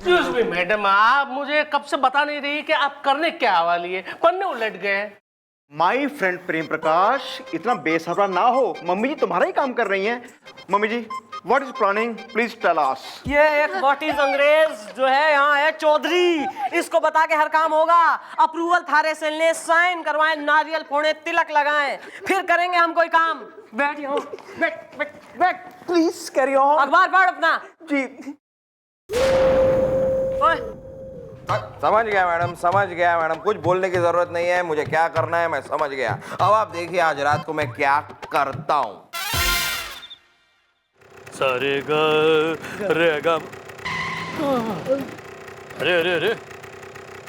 Excuse me madam, आप मुझे कब से बता नहीं रही कि आप करने क्या वाली है? पन्ने उलट गए। माई फ्रेंड प्रेम प्रकाश, इतना बेसब्रा ना हो। मम्मी जी तुम्हारा ही काम कर रही हैं। Mummy ji, what is planning, please tell us. ये एक व्हाट इज अंग्रेज जो है यहाँ है चौधरी, इसको बता के हर काम होगा। अप्रूवल थारे से ले, साइन करवाएं, नारियल फोड़े, तिलक लगाएं, फिर करेंगे हम कोई काम। बैठ यहाँ, बैठ बैठ बैठ। Please carry on. अखबार पढ़ अपना। जी। ओए, समझ गया मैडम, समझ गया मैडम, कुछ बोलने की जरूरत नहीं है। मुझे क्या करना है मैं समझ गया। अब आप देखिए आज रात को मैं क्या करता हूँ। सारे गा रे गा। अरे अरे अरे,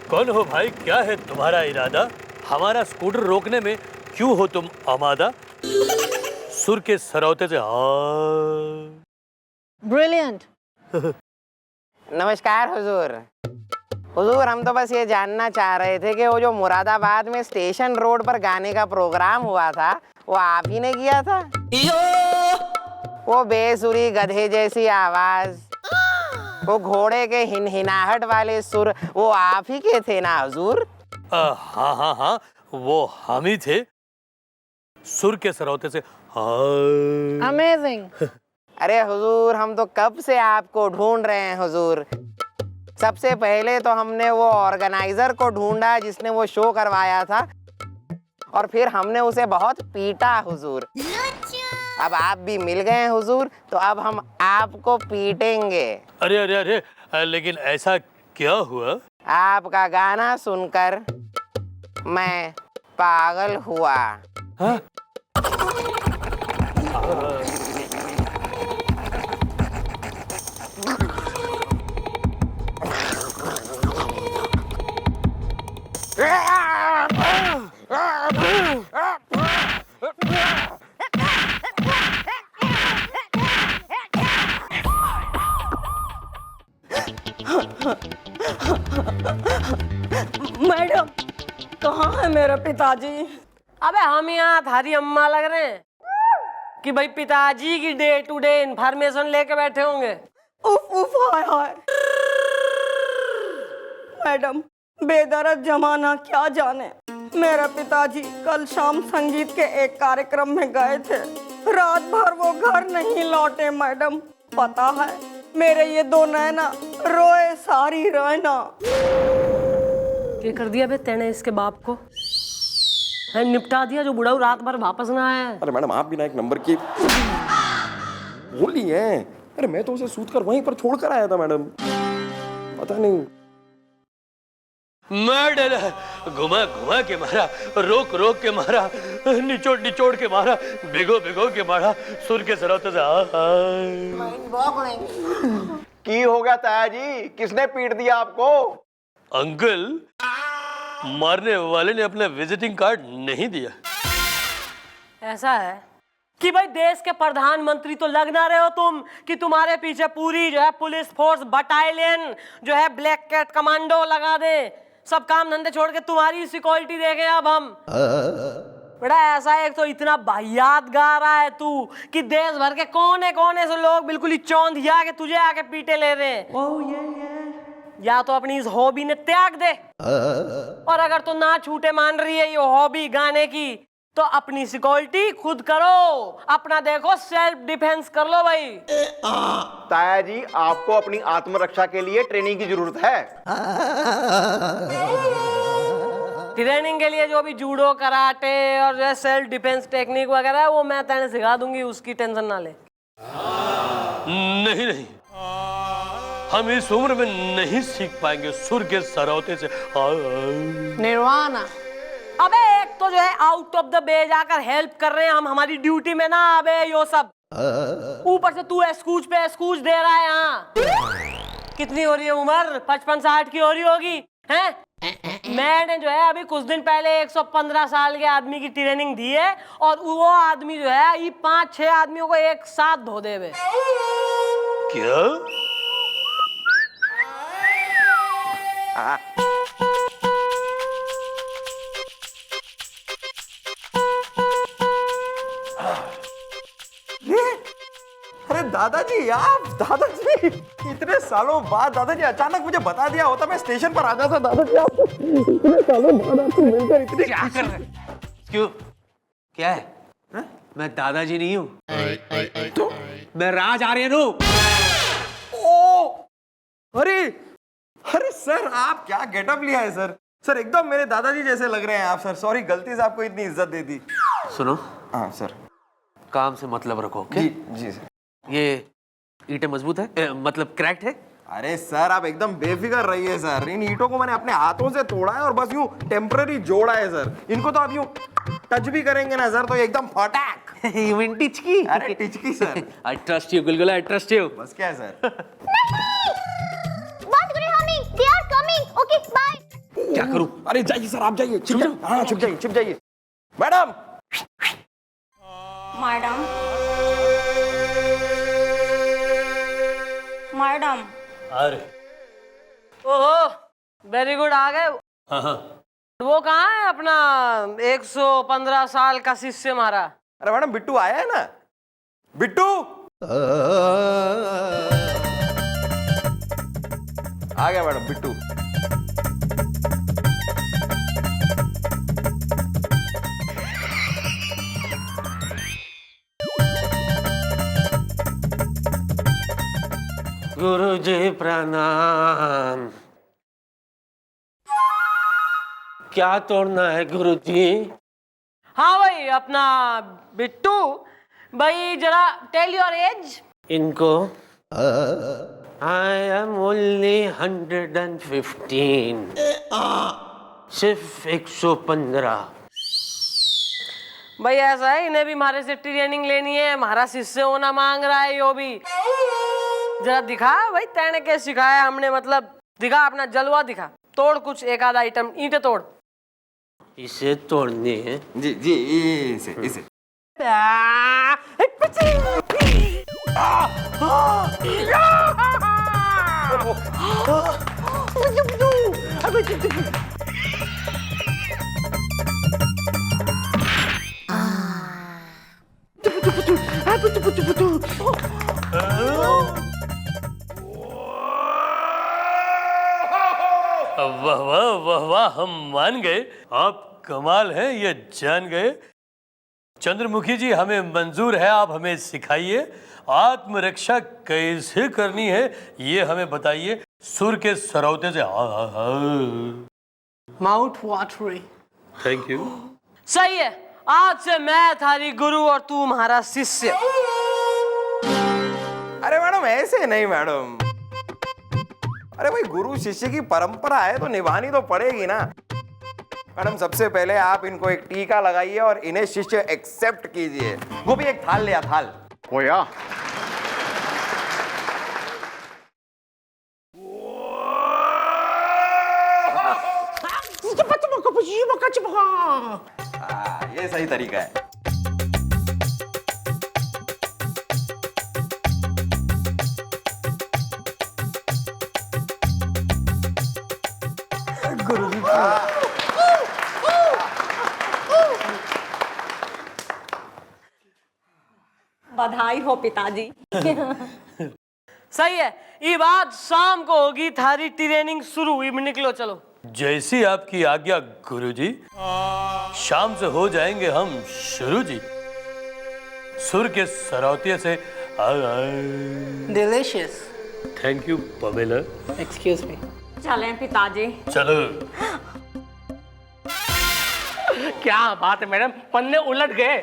कौन हो भाई? क्या है तुम्हारा इरादा? हमारा स्कूटर रोकने में क्यों हो तुम आमादा? सुर के सरौते से ब्रिलियंट। नमस्कार हुजूर। हुजूर, हम तो बस ये जानना चाह रहे थे कि वो जो मुरादाबाद में स्टेशन रोड पर गाने का प्रोग्राम हुआ था, वो आप ही ने किया था? वो बेसुरी गधे जैसी आवाज, वो घोड़े के हिनहिनाहट वाले सुर, वो आप ही के थे ना हुजूर? हाँ हाँ हाँ, वो हम ही थे। सुर के सरौते से अमेजिंग। अरे हुजूर, हम तो कब से आपको ढूंढ रहे हैं हुजूर। सबसे पहले तो हमने वो ऑर्गेनाइजर को ढूंढा जिसने वो शो करवाया था, और फिर हमने उसे बहुत पीटा हुजूर। अब आप भी मिल गए हैं हुजूर, तो अब हम आपको पीटेंगे। अरे अरे अरे, लेकिन ऐसा क्या हुआ? आपका गाना सुनकर मैं पागल हुआ। हाँ? मैडम, कहाँ है मेरे पिताजी? अबे हम यहाँ थारी अम्मा लग रहे हैं कि भाई पिताजी की डे टू डे इंफॉर्मेशन लेके बैठे होंगे। उफ उफ, हाय हाय। मैडम, बेदर्द जमाना क्या जाने। मेरे पिताजी कल शाम संगीत के एक कार्यक्रम में गए थे। रात भर वो घर नहीं लौटे मैडम। पता है, मेरे ये दो नैना रोए सारी रैना। क्या कर दिया बे तेने इसके बाप को? है निपटा दिया जो बुढ़ाऊ रात भर वापस ना आया। अरे मैडम, आप बिना एक नंबर की बोली है। अरे मैं तो उसे सूत कर वहीं पर छोड़ कर आया था मैडम, पता नहीं। मार डाला, घुमा घुमा के मारा, रोक रोक के मारा, निचोड़ निचोड़ के मारा, भिगो भिगो के मारा, सुर के सरौते से की हो गया ताया जी, किसने पीट दिया आपको? अंकल, मारने वाले ने अपना विजिटिंग कार्ड नहीं दिया। ऐसा है कि भाई देश के प्रधानमंत्री तो लग ना रहे हो तुम कि तुम्हारे पीछे पूरी जो है पुलिस फोर्स बटालियन जो है ब्लैक कैट कमांडो लगा दे, सब काम धंधे छोड़ के तुम्हारी सिक्योरिटी देखें अब हम। बड़ा ऐसा एक तो इतना वाहियात गा रहा है तू कि देश भर के कोने कोने से लोग बिल्कुल ही चौंधिया के तुझे आके पीटे ले रहे हैं। या तो अपनी इस हॉबी ने त्याग दे, और अगर तो ना छूटे मान रही है ये हॉबी गाने की, तो अपनी सिक्योरिटी खुद करो, अपना देखो सेल्फ डिफेंस कर लो भाई। ताया जी, आपको अपनी आत्मरक्षा के लिए ट्रेनिंग की जरूरत है। ट्रेनिंग के लिए जो भी जूडो, कराटे और जो है सेल्फ डिफेंस टेक्निक वगैरह है वो मैं तेने सिखा दूंगी, उसकी टेंशन ना ले। नहीं नहीं, हम इस उम्र में नहीं सीख पाएंगे सुर के सरौते से। निर्वाणा। अबे एक तो जो है आउट ऑफ द वे जाकर हेल्प कर रहे हैं हम हमारी ड्यूटी में ना, अबे यो सब ऊपर से तू एक्सक्यूज पे एक्सक्यूज दे रहा है। यहाँ कितनी हो रही है उम्र? 55-60 की हो रही होगी हैं? मैंने जो है अभी कुछ दिन पहले 115 साल के आदमी की ट्रेनिंग दी है, और वो आदमी जो है ये 5-6 आदमियों को एक साथ धो देवे। क्या? अरे दादाजी आप, दादाजी इतने सालों बाद दादाजी अचानक मुझे बता दिया होता मैं स्टेशन पर आ जाता। दादाजी आप इतने सालों बाद आपको मिलकर इतने क्या कर रहे हैं? क्यों, क्या है? मैं दादाजी नहीं हूँ, तो मैं राज आर्यन हूँ। ओ अरे अरे सर आप क्या गेटअप लिया है सर? सर एकदम मेरे दादाजी जैसे लग रहे हैं आप सर। सॉरी गलती से आपको इतनी इज्जत दे दी। सुनो, हाँ सर। काम से मतलब रखो, okay? जी सर। ये ईंटें मजबूत है, मतलब क्रैक्ड है? अरे सर आप एकदम बेफिक्र रहिए सर। इन ईंटों को मैंने अपने हाथों से तोड़ा है और बस यूं टेम्पररी जोड़ा है सर। इनको तो आप यूं टच भी करेंगे ना सर तो ये एकदम फटाक। You mean टिचकी? अरे टिचकी सर। I trust you, गुलगुला, I trust you. बस क्या है सर? बंद करो हमें, they are coming. Okay, bye. क्या करूं? अरे जाइए सर आप जाइए, छुप जाइए। हाँ छुप जाइए, छुप जाइए। मैडम मैडम मैडम अरे ओहो, वेरी गुड, आ गए। हाँ हाँ, वो कहाँ है अपना 115 साल का शिष्य हमारा? अरे मैडम बिट्टू आया है ना? बिट्टू आ गया मैडम बिट्टू। गुरुजी प्रणाम। क्या तोड़ना है गुरुजी? हाँ भाई, अपना बिट्टू भाई, जरा टेल योर एज। इनको आई एम ओनली 115, सिर्फ 115। भाई ऐसा है, इन्हें भी हमारे से ट्रेनिंग लेनी है, हमारा शिष्य होना मांग रहा है यो भी। जरा दिखा भाई, तैने क्या सिखाया हमने, मतलब दिखा अपना जलवा दिखा। तोड़ कुछ एक आधा आइटम, ईंटें तोड़। इसे तोड़ने हैं? जी जी इसे इसे। वाह वाह वाह वाह, हम मान गए, आप कमाल हैं, ये जान गए। चंद्रमुखी जी हमें मंजूर है, आप हमें सिखाइए आत्मरक्षा कैसे करनी है, ये हमें बताइए। सुर के सरौते से। Mouth watery. Thank you. सही है, आज से मैं थारी गुरु और तू हमारा शिष्य। अरे मैडम ऐसे नहीं मैडम। अरे भाई गुरु शिष्य की परंपरा है तो निभानी तो पड़ेगी ना। मैडम सबसे पहले आप इनको एक टीका लगाइए और इन्हें शिष्य एक्सेप्ट कीजिए। वो भी एक थाल लिया, थाल। ओया ये सही तरीका है। बधाई हो पिताजी। सही है, ये बात शाम को होगी थारी ट्रेनिंग शुरू। इब निकलो, चलो। जैसी आपकी आज्ञा गुरुजी। शाम से हो जाएंगे हम शुरू जी। सुर के सरौतिये से। Delicious. Thank you Pamela. Excuse me. चलें पिताजी। चलो। क्या बात है मैडम, पन्ने उलट गए।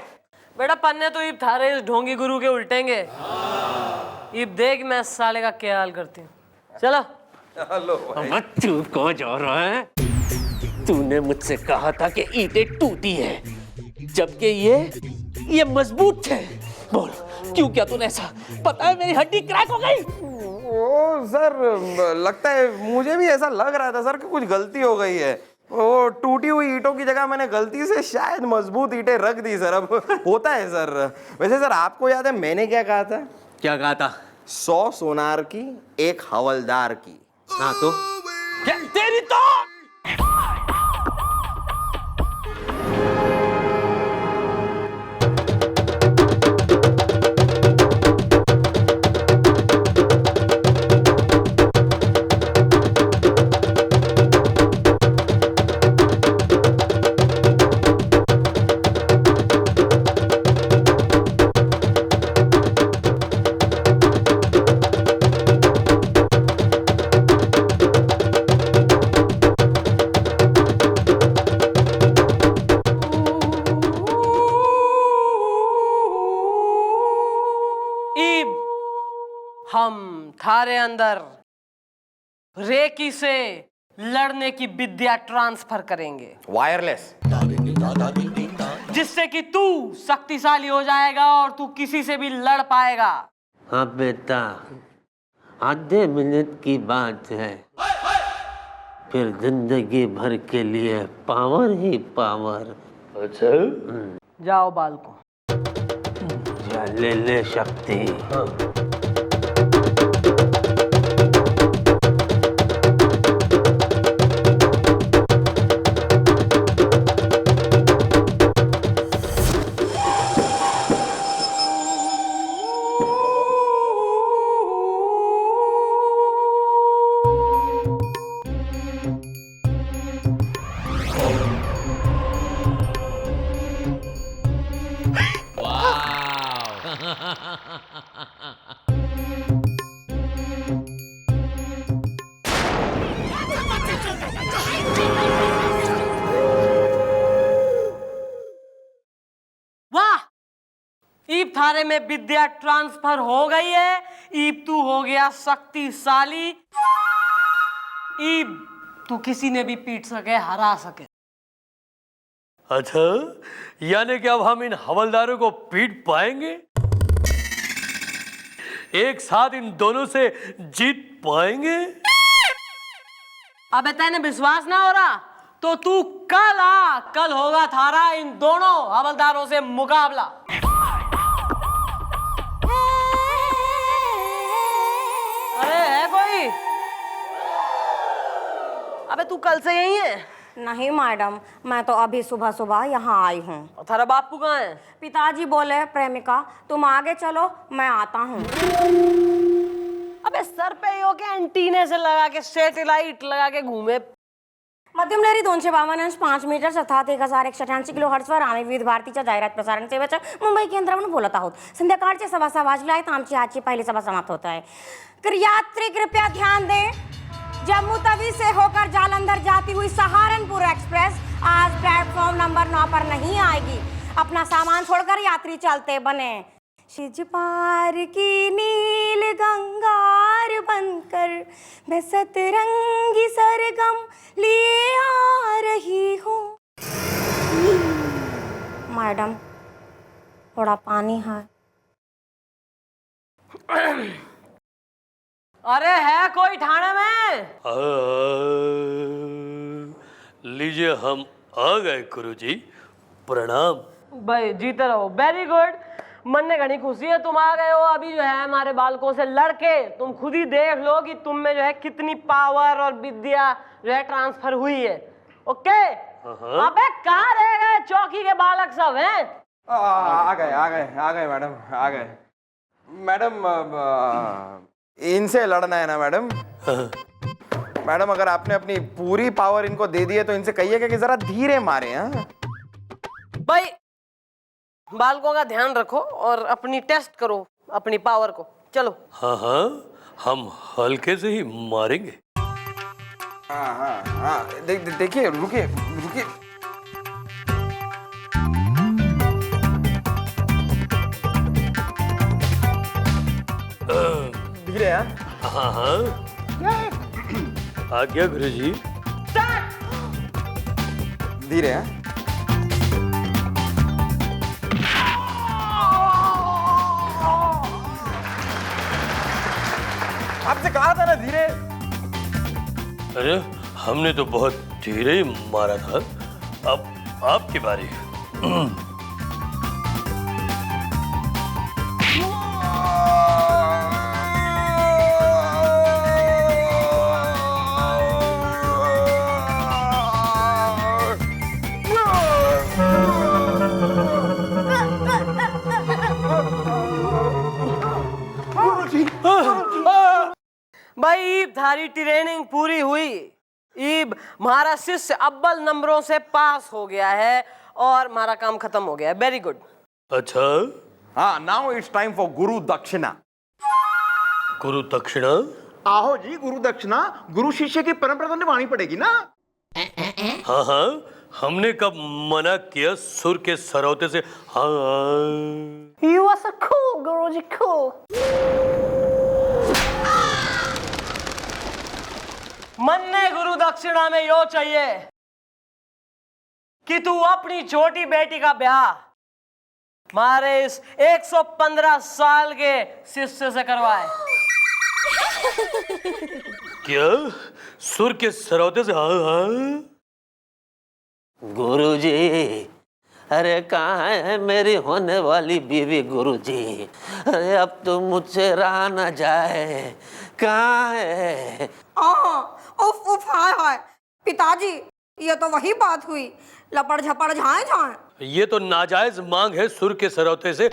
बेटा पन्ने तो इब थारे इस ढोंगी गुरु के उल्टेंगे। इब देख मैं साले का क्या हाल करती हूँ। चलो। तू कहाँ जा रहा है? तूने मुझसे कहा था कि ईंटें टूटी है, जबकि ये मजबूत थे। बोल क्यों किया तूने ऐसा? पता है मेरी हड्डी क्रैक हो गई। ओ सर लगता है मुझे भी ऐसा लग रहा था सर कि कुछ गलती हो गई है। वो टूटी हुई ईंटों की जगह मैंने गलती से शायद मजबूत ईंटें रख दी सर। अब होता है सर। वैसे सर आपको याद है मैंने क्या कहा था? क्या कहा था? 100 सोनार की, 1 हवलदार की। हाँ तो क्या तेरी तो तुम्हारे अंदर रेकी से लड़ने की विद्या ट्रांसफर करेंगे, वायरलेस। जिससे कि तू शक्तिशाली हो जाएगा और तू किसी से भी लड़ पाएगा। हाँ बेटा, आधे मिनट की बात है, फिर जिंदगी भर के लिए पावर ही पावर। अच्छा, जाओ बालको। जा ले शक्ति। वाह, ईब थारे में विद्या ट्रांसफर हो गई है। ईब तू हो गया शक्तिशाली। ईब तू किसी ने भी पीट सके, हरा सके। अच्छा, यानी कि अब हम इन हवलदारों को पीट पाएंगे, एक साथ इन दोनों से जीत पाएंगे। अबे तेने विश्वास ना हो रहा तो तू कल आ, कल होगा थारा इन दोनों हवलदारों से मुकाबला। अरे है कोई? अबे तू कल से यही है? नहीं मैडम, मैं तो अभी सुबह सुबह यहाँ आई हूँ। और थारा बापू कहाँ है? पिताजी बोले प्रेमिका तुम आगे चलो, मैं आता हूँ। अबे सर पे ही हो के एंटीने से लगा के सैटेलाइट लगा के घूमे। मध्यम लहरी 252.5 मीटर अर्थात 1188 किलोहर्ट्जवर आम्ही विविध भारतीच्या जाहिरात प्रसारण सेवेच्या मुंबई केंद्रावरून बोलत आहोत। संध्याकाळचे 6:15 वाजले आहेत, आमची आजची पहिली सभा समाप्त होत आहे। तर यात्री कृपया ध्यान दें, जम्मू तवी से होकर जालंधर जाती हुई सहारनपुर एक्सप्रेस आज प्लेटफॉर्म नंबर 9 पर नहीं आएगी। अपना सामान छोड़कर यात्री चलते बने। शिज पार की नील गंगार बनकर मैं सतरंगी सरगम लिए आ रही हूँ। मैडम थोड़ा पानी है? अरे है कोई ठाणे में? लीजिए, हम आ गए गुरुजी, प्रणाम। भाई जीते रहो, वेरी गुड। मन में घनी खुशी है तुम आ गए हो। अभी जो है हमारे बालकों से लड़के तुम खुद ही देख लो कि तुम में जो है कितनी पावर और विद्या जो है ट्रांसफर हुई है। ओके? अबे कहाँ रह गए चौकी के बालक सब हैं? आ गए मैडम, आ गए। मैडम इनसे लड़ना है ना मैडम? मैडम अगर आपने अपनी पूरी पावर इनको दे दी है तो इनसे कहिएगा कि जरा धीरे मारे। हाँ भाई बालकों का ध्यान रखो और अपनी टेस्ट करो अपनी पावर को। चलो। हाँ हाँ, हम हल्के से ही मारेंगे। हाँ, देखिए, रुकिए। धीरे। हाँ हाँ, आ गया गुरुजी। धीरे। आपसे कहा था ना धीरे। अरे हमने तो बहुत धीरे ही मारा था। अब आपकी बारी है। भाई ईब थारी ट्रेनिंग पूरी हुई। ईब हमारा शिष्य अव्वल नंबरों से पास हो गया है और हमारा काम खत्म हो गया है। Very good. अच्छा, हाँ, नाउ इट्स टाइम फॉर गुरु दक्षिणा। गुरु दक्षिणा? आहो जी, गुरु दक्षिणा गुरु शिष्य की परंपरा तो निभानी पड़ेगी ना। हाँ हाँ, हमने कब मना किया सुर के सरौते से? हाँ। You are so cool, Guruji, cool. मन्ने गुरु दक्षिणा में यो चाहिए कि तू अपनी छोटी बेटी का ब्याह हमारे इस 115 साल के शिष्य से करवाए। क्या सुर के सरौते से? हाँ हाँ। गुरुजी, अरे कहाँ है मेरी होने वाली बीवी गुरुजी? अरे अब तो मुझसे रहा न जाए, कहाँ है? उफ उफ, हाय हाय पिताजी, ये तो वही बात हुई, लपड़ झपड़ झाए झाए। ये तो नाजायज मांग है सुर के सरौते से।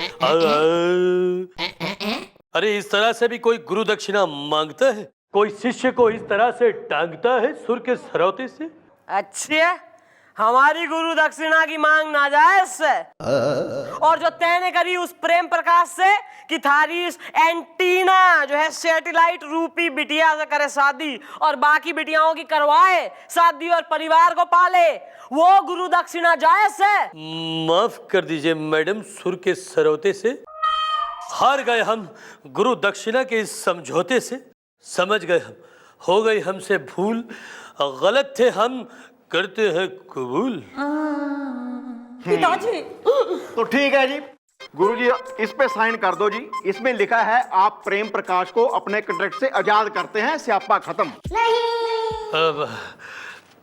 अरे इस तरह से भी कोई गुरु दक्षिणा मांगता है? कोई शिष्य को इस तरह से टांगता है सुर के सरौते से? अच्छा, हमारी गुरु दक्षिणा की मांग नाजायज है, और जो तैने करी उस प्रेम प्रकाश से कि थारी इस एंटीना जो है सैटेलाइट रूपी बिटिया से करे शादी और बाकी बिटियाओं की करवाए शादी और परिवार को पाले, वो गुरु दक्षिणा जायज है? माफ कर दीजिए मैडम सुर के सरौते से, हार गए हम गुरु दक्षिणा के इस समझौते से। समझ गए हम, हो गई हमसे भूल, गलत थे हम, करते हैं कबूल। पिताजी तो ठीक है जी, गुरुजी इस पे साइन कर दो जी। इसमें लिखा है आप प्रेम प्रकाश को अपने कॉन्ट्रैक्ट से आजाद करते हैं, स्यापा खत्म। अब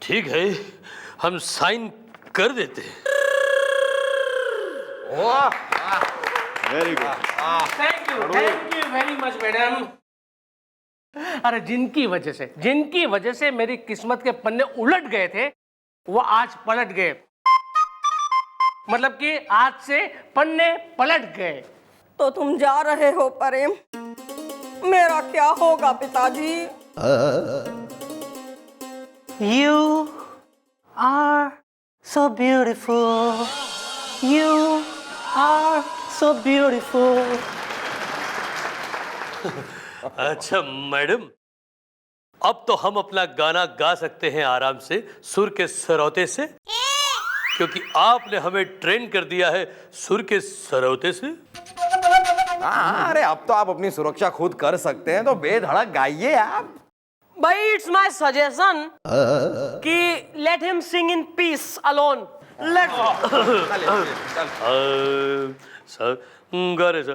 ठीक है, हम साइन कर देते हैं। Very good. Thank you very much madam. अरे जिनकी वजह से मेरी किस्मत के पन्ने उलट गए थे, वो आज पलट गए। मतलब कि आज से पन्ने पलट गए। तो तुम जा रहे हो प्रेम, मेरा क्या होगा पिताजी? You are so beautiful. You are so beautiful. अच्छा मैडम, अब तो हम अपना गाना गा सकते हैं आराम से सुर के सरौते से, क्योंकि आपने हमें ट्रेन कर दिया है सुर के सरौते से। हाँ, अरे अब तो आप अपनी सुरक्षा खुद कर सकते हैं, तो बेधड़क गाइए आप। भाई इट्स माय सजेशन कि let him sing in peace alone. Let गा रे सा।